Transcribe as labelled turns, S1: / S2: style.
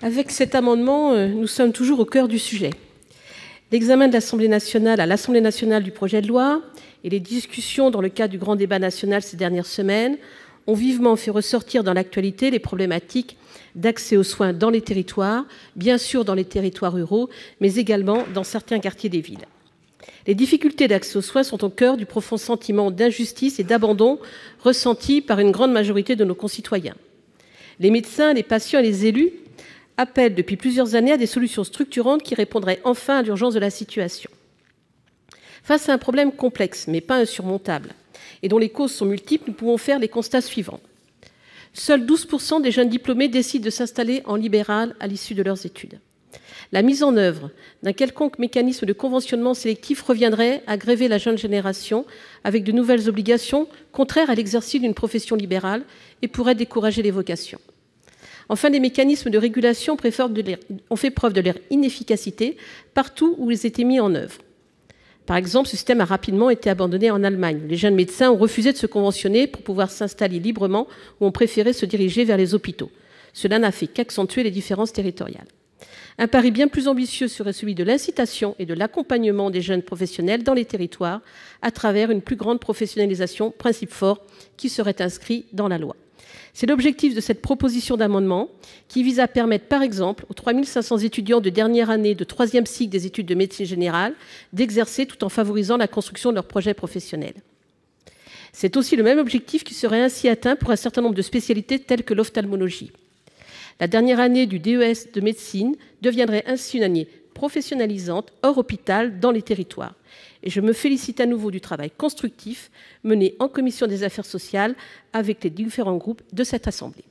S1: Avec cet amendement, nous sommes toujours au cœur du sujet. L'examen à l'Assemblée nationale du projet de loi et les discussions dans le cadre du grand débat national ces dernières semaines ont vivement fait ressortir dans l'actualité les problématiques d'accès aux soins dans les territoires, bien sûr dans les territoires ruraux, mais également dans certains quartiers des villes. Les difficultés d'accès aux soins sont au cœur du profond sentiment d'injustice et d'abandon ressenti par une grande majorité de nos concitoyens. Les médecins, les patients et les élus appellent depuis plusieurs années à des solutions structurantes qui répondraient enfin à l'urgence de la situation. Face à un problème complexe, mais pas insurmontable, et dont les causes sont multiples, nous pouvons faire les constats suivants. Seuls 12% des jeunes diplômés décident de s'installer en libéral à l'issue de leurs études. La mise en œuvre d'un quelconque mécanisme de conventionnement sélectif reviendrait à gréver la jeune génération avec de nouvelles obligations contraires à l'exercice d'une profession libérale et pourrait décourager les vocations. Enfin, les mécanismes de régulation ont fait preuve de leur inefficacité partout où ils étaient mis en œuvre. Par exemple, ce système a rapidement été abandonné en Allemagne. Les jeunes médecins ont refusé de se conventionner pour pouvoir s'installer librement ou ont préféré se diriger vers les hôpitaux. Cela n'a fait qu'accentuer les différences territoriales. Un pari bien plus ambitieux serait celui de l'incitation et de l'accompagnement des jeunes professionnels dans les territoires à travers une plus grande professionnalisation, principe fort qui serait inscrit dans la loi. C'est l'objectif de cette proposition d'amendement qui vise à permettre, par exemple, aux 3 500 étudiants de dernière année de troisième cycle des études de médecine générale d'exercer tout en favorisant la construction de leur projet professionnel. C'est aussi le même objectif qui serait ainsi atteint pour un certain nombre de spécialités telles que l'ophtalmologie. La dernière année du DES de médecine deviendrait ainsi une année professionnalisante hors hôpital dans les territoires. Et je me félicite à nouveau du travail constructif mené en commission des affaires sociales avec les différents groupes de cette Assemblée.